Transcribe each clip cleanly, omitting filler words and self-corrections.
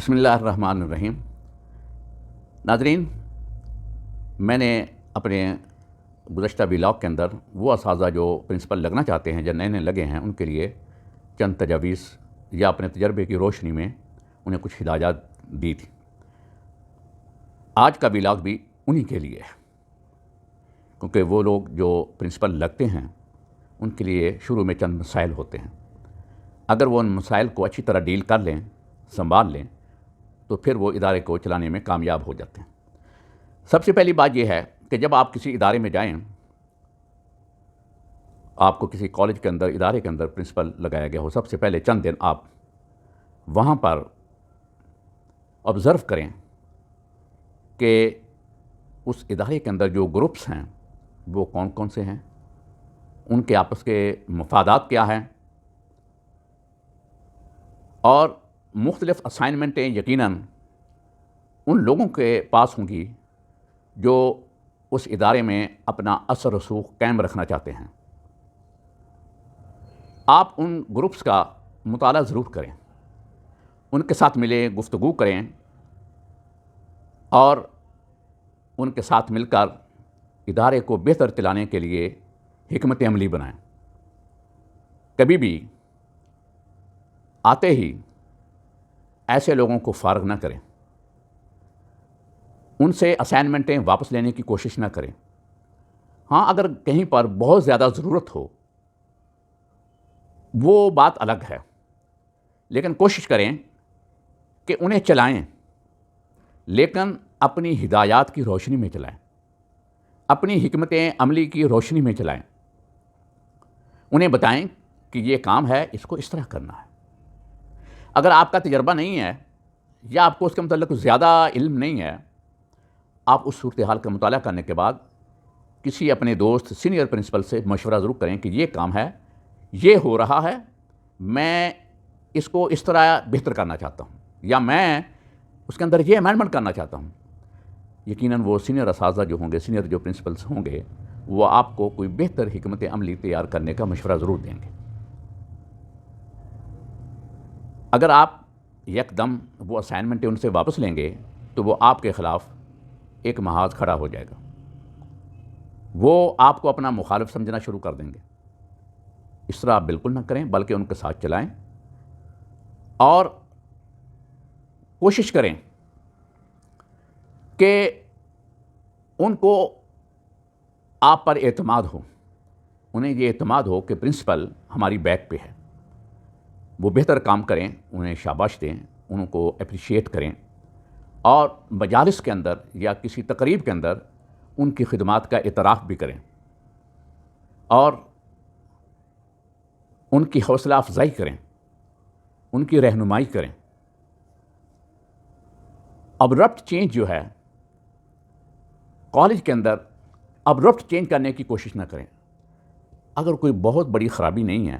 بسم اللہ الرحمن الرحیم۔ ناظرین، میں نے اپنے گزشتہ ولاگ کے اندر وہ اساتذہ جو پرنسپل لگنا چاہتے ہیں، جو نئے نئے لگے ہیں، ان کے لیے چند تجاویز یا اپنے تجربے کی روشنی میں انہیں کچھ ہدایات دی تھی۔ آج کا ولاگ بھی انہی کے لیے ہے، کیونکہ وہ لوگ جو پرنسپل لگتے ہیں ان کے لیے شروع میں چند مسائل ہوتے ہیں۔ اگر وہ ان مسائل کو اچھی طرح ڈیل کر لیں، سنبھال لیں، تو پھر وہ ادارے کو چلانے میں کامیاب ہو جاتے ہیں۔ سب سے پہلی بات یہ ہے کہ جب آپ کسی ادارے میں جائیں، آپ کو کسی کالج کے اندر، ادارے کے اندر پرنسپل لگایا گیا ہو، سب سے پہلے چند دن آپ وہاں پر آبزرو کریں کہ اس ادارے کے اندر جو گروپس ہیں وہ کون کون سے ہیں، ان کے آپس کے مفادات کیا ہیں، اور مختلف اسائنمنٹیں یقیناً ان لوگوں کے پاس ہوں گی جو اس ادارے میں اپنا اثر رسوخ قائم رکھنا چاہتے ہیں۔ آپ ان گروپس کا مطالعہ ضرور کریں، ان کے ساتھ ملیں، گفتگو کریں، اور ان کے ساتھ مل کر ادارے کو بہتر چلانے کے لیے حکمت عملی بنائیں۔ کبھی بھی آتے ہی ایسے لوگوں کو فارغ نہ کریں، ان سے اسائنمنٹیں واپس لینے کی کوشش نہ کریں۔ ہاں، اگر کہیں پر بہت زیادہ ضرورت ہو وہ بات الگ ہے، لیکن کوشش کریں کہ انہیں چلائیں، لیکن اپنی ہدایات کی روشنی میں چلائیں، اپنی حکمت عملی کی روشنی میں چلائیں۔ انہیں بتائیں کہ یہ کام ہے، اس کو اس طرح کرنا ہے۔ اگر آپ کا تجربہ نہیں ہے یا آپ کو اس کے متعلق زیادہ علم نہیں ہے، آپ اس صورتحال کا مطالعہ کرنے کے بعد کسی اپنے دوست، سینئر پرنسپل سے مشورہ ضرور کریں کہ یہ کام ہے، یہ ہو رہا ہے، میں اس کو اس طرح بہتر کرنا چاہتا ہوں، یا میں اس کے اندر یہ امینڈمنٹ کرنا چاہتا ہوں۔ یقیناً وہ سینئر اساتذہ جو ہوں گے، سینئر جو پرنسپلس ہوں گے، وہ آپ کو کوئی بہتر حکمت عملی تیار کرنے کا مشورہ ضرور دیں گے۔ اگر آپ یک دم وہ اسائنمنٹیں ان سے واپس لیں گے تو وہ آپ کے خلاف ایک محاذ کھڑا ہو جائے گا، وہ آپ کو اپنا مخالف سمجھنا شروع کر دیں گے۔ اس طرح آپ بالکل نہ کریں، بلکہ ان کے ساتھ چلائیں اور کوشش کریں کہ ان کو آپ پر اعتماد ہو، انہیں یہ اعتماد ہو کہ پرنسپل ہماری بیک پہ ہے، وہ بہتر کام کریں، انہیں شاباش دیں، ان کو اپریشیٹ کریں، اور مجالس کے اندر یا کسی تقریب کے اندر ان کی خدمات کا اعتراف بھی کریں، اور ان کی حوصلہ افزائی کریں، ان کی رہنمائی کریں۔ ابرپٹ چینج جو ہے کالج کے اندر، ابرپٹ چینج کرنے کی کوشش نہ کریں۔ اگر کوئی بہت بڑی خرابی نہیں ہے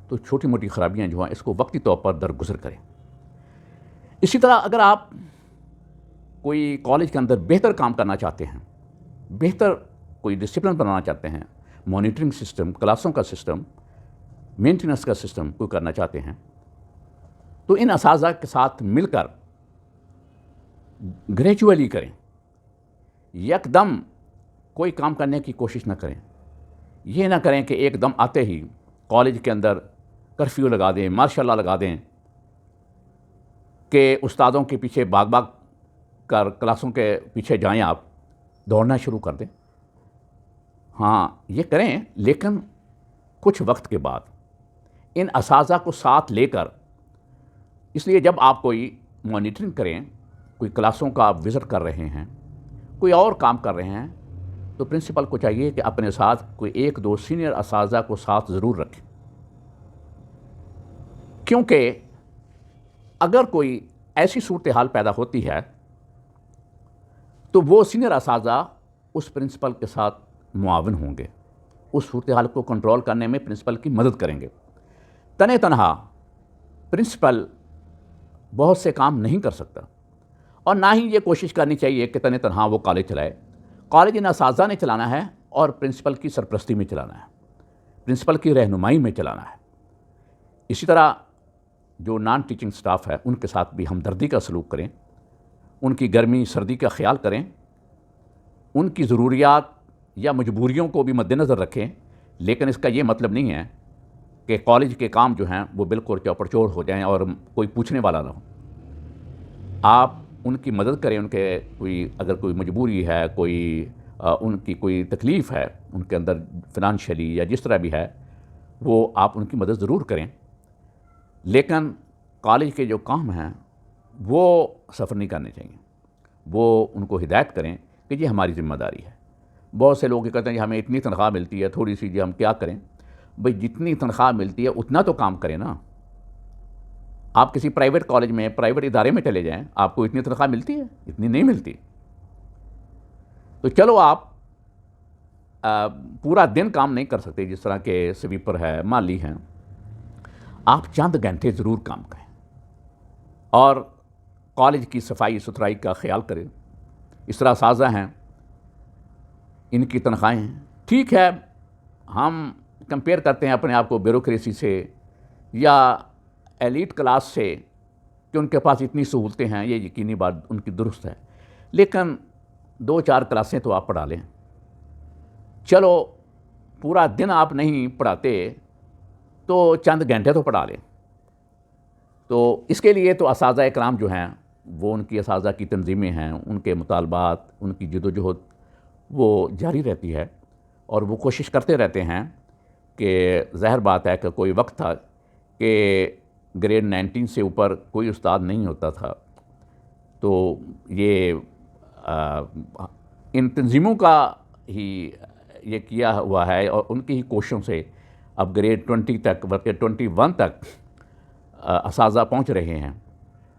تو چھوٹی موٹی خرابیاں جو ہیں اس کو وقتی طور پر درگزر کریں۔ اسی طرح اگر آپ کوئی کالج کے اندر بہتر کام کرنا چاہتے ہیں، بہتر کوئی ڈسپلن بنانا چاہتے ہیں، مانیٹرنگ سسٹم، کلاسوں کا سسٹم، مینٹیننس کا سسٹم کوئی کرنا چاہتے ہیں، تو ان اساتذہ کے ساتھ مل کر گریجولی کریں، یک دم کوئی کام کرنے کی کوشش نہ کریں۔ یہ نہ کریں کہ ایک دم آتے ہی کالج کے اندر کرفیو لگا دیں، مارشاء اللہ لگا دیں کہ استادوں کے پیچھے بھاگ بھاگ کر کلاسوں کے پیچھے جائیں، آپ دوڑنا شروع کر دیں۔ ہاں، یہ کریں، لیکن کچھ وقت کے بعد ان اساتذہ کو ساتھ لے کر، اس لیے جب آپ کوئی مانیٹرنگ کریں، کوئی کلاسوں کا آپ وزٹ کر رہے ہیں، کوئی اور کام کر رہے ہیں، تو پرنسپل کو چاہیے کہ اپنے ساتھ کوئی ایک دو سینئر اساتذہ کو ساتھ ضرور رکھیں، کیونکہ اگر کوئی ایسی صورتحال پیدا ہوتی ہے تو وہ سینئر اساتذہ اس پرنسپل کے ساتھ معاون ہوں گے، اس صورتحال کو کنٹرول کرنے میں پرنسپل کی مدد کریں گے۔ تنہا پرنسپل بہت سے کام نہیں کر سکتا، اور نہ ہی یہ کوشش کرنی چاہیے کہ تنہا وہ کالج چلائے۔ کالج ان اساتذہ نے چلانا ہے اور پرنسپل کی سرپرستی میں چلانا ہے، پرنسپل کی رہنمائی میں چلانا ہے۔ اسی طرح جو نان ٹیچنگ سٹاف ہے ان کے ساتھ بھی ہمدردی کا سلوک کریں، ان کی گرمی سردی کا خیال کریں، ان کی ضروریات یا مجبوریوں کو بھی مد نظر رکھیں، لیکن اس کا یہ مطلب نہیں ہے کہ کالج کے کام جو ہیں وہ بالکل چوپڑ چوڑ ہو جائیں اور کوئی پوچھنے والا نہ ہو۔ آپ ان کی مدد کریں، ان کے اگر کوئی مجبوری ہے، ان کی کوئی تکلیف ہے ان کے اندر فنانشلی یا جس طرح بھی ہے، وہ آپ ان کی مدد ضرور کریں، لیکن کالج کے جو کام ہیں وہ سفر نہیں کرنے چاہیے۔ وہ ان کو ہدایت کریں کہ یہ ہماری ذمہ داری ہے۔ بہت سے لوگ یہ کہتے ہیں کہ ہمیں اتنی تنخواہ ملتی ہے، تھوڑی سی جی ہم کیا کریں؟ بھئی جتنی تنخواہ ملتی ہے اتنا تو کام کریں نا۔ آپ کسی پرائیویٹ کالج میں، پرائیویٹ ادارے میں چلے جائیں، آپ کو اتنی تنخواہ ملتی ہے؟ اتنی نہیں ملتی۔ تو چلو آپ پورا دن کام نہیں کر سکتے، جس طرح کہ سویپر ہے، مالی ہیں، آپ چند گھنٹے ضرور کام کریں اور کالج کی صفائی ستھرائی کا خیال کریں۔ اس طرح اساتذہ ہیں، ان کی تنخواہیں ہیں، ٹھیک ہے ہم کمپیئر کرتے ہیں اپنے آپ کو بیوروکریسی سے یا ایلیٹ کلاس سے کہ ان کے پاس اتنی سہولتیں ہیں، یہ یقینی بات ان کی درست ہے، لیکن 2-4 کلاسیں تو آپ پڑھا لیں۔ چلو پورا دن آپ نہیں پڑھاتے تو چند گھنٹے تو پڑھا لیں۔ تو اس کے لیے تو اساتذہ اکرام جو ہیں وہ ان کی اساتذہ کی تنظیمیں ہیں، ان کے مطالبات، ان کی جدوجہد وہ جاری رہتی ہے، اور وہ کوشش کرتے رہتے ہیں کہ ظاہر بات ہے کہ کوئی وقت تھا کہ گریڈ 19 سے اوپر کوئی استاد نہیں ہوتا تھا، تو یہ ان تنظیموں کا ہی یہ کیا ہوا ہے اور ان کی ہی کوششوں سے اب گریڈ 20 تک بلکہ 21 تک اساتذہ پہنچ رہے ہیں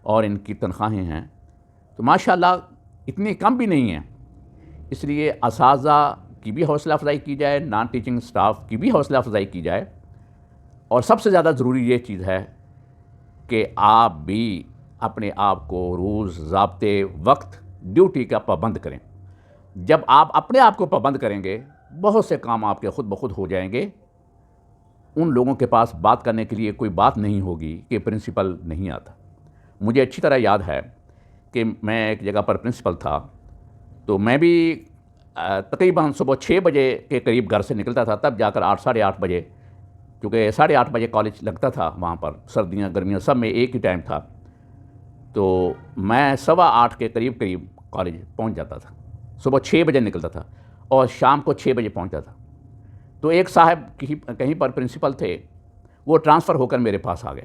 اور ان کی تنخواہیں ہیں تو ماشاءاللہ اتنی کم بھی نہیں ہیں۔ اس لیے اساتذہ کی بھی حوصلہ افزائی کی جائے، نان ٹیچنگ سٹاف کی بھی حوصلہ افزائی کی جائے، اور سب سے زیادہ ضروری یہ چیز ہے کہ آپ بھی اپنے آپ کو روز ضابطے وقت ڈیوٹی کا پابند کریں۔ جب آپ اپنے آپ کو پابند کریں گے، بہت سے کام آپ کے خود بخود ہو جائیں گے۔ ان لوگوں کے پاس بات کرنے کے لیے کوئی بات نہیں ہوگی کہ پرنسپل نہیں آتا۔ مجھے اچھی طرح یاد ہے کہ میں ایک جگہ پر پرنسپل تھا، تو میں بھی تقریباً صبح 6 بجے کے قریب گھر سے نکلتا تھا، تب جا کر 8 ساڑھے 8 بجے، کیونکہ 8:30 بجے کالج لگتا تھا وہاں پر، سردیاں گرمیاں سب میں ایک ہی ٹائم تھا، تو میں 8:15 کے قریب کالج پہنچ جاتا تھا۔ صبح 6 بجے نکلتا تھا اور شام کو 6 بجے پہنچتا تھا۔ تو ایک صاحب کہیں پر پرنسپل تھے، وہ ٹرانسفر ہو کر میرے پاس آ گئے،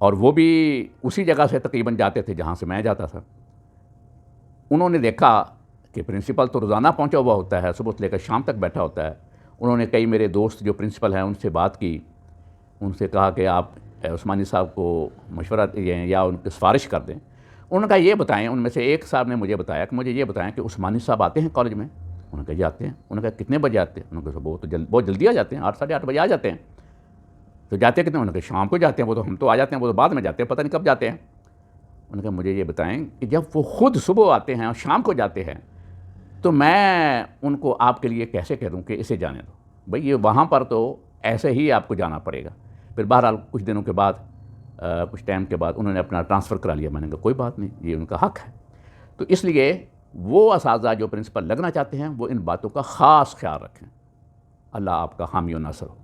اور وہ بھی اسی جگہ سے تقریباً جاتے تھے جہاں سے میں جاتا تھا۔ انہوں نے دیکھا کہ پرنسپل تو روزانہ پہنچا ہوا ہوتا ہے، صبح سے لے کر شام تک بیٹھا ہوتا ہے۔ انہوں نے کئی میرے دوست جو پرنسپل ہیں ان سے بات کی، ان سے کہا کہ آپ عثمانی صاحب کو مشورہ دیں یا ان کی سفارش کر دیں۔ انہوں نے کہا یہ بتائیں، ان میں سے ایک صاحب نے مجھے بتایا کہ مجھے یہ بتائیں کہ عثمانی صاحب آتے ہیں کالج میں؟ انہوں نے کہا یہ آتے ہیں۔ انہوں نے کہا کتنے بجے آتے ہیں؟ انہوں نے کہا وہ تو بہت جلدی آ جاتے ہیں، 8 ساڑھے 8 بجے آ جاتے ہیں۔ تو جاتے کتنے؟ انہوں نے کہا شام کو جاتے ہیں، وہ تو ہم تو آ جاتے ہیں، وہ تو بعد میں جاتے ہیں، پتہ نہیں کب جاتے ہیں۔ انہوں نے کہا مجھے یہ بتائیں کہ جب وہ خود صبح آتے ہیں اور شام کو جاتے ہیں تو میں ان کو آپ کے لیے کیسے کہہ دوں کہ اسے جانے دو؟ بھئی یہ وہاں پر تو ایسے ہی آپ کو جانا پڑے گا۔ پھر بہرحال کچھ دنوں کے بعد، کچھ ٹائم کے بعد انہوں نے اپنا ٹرانسفر کرا لیا۔ میں نے کہا کوئی بات نہیں، یہ ان کا حق ہے۔ تو اس لیے وہ اساتذہ جو پرنسپل لگنا چاہتے ہیں وہ ان باتوں کا خاص خیال رکھیں۔ اللہ آپ کا حامی و ناصر ہو۔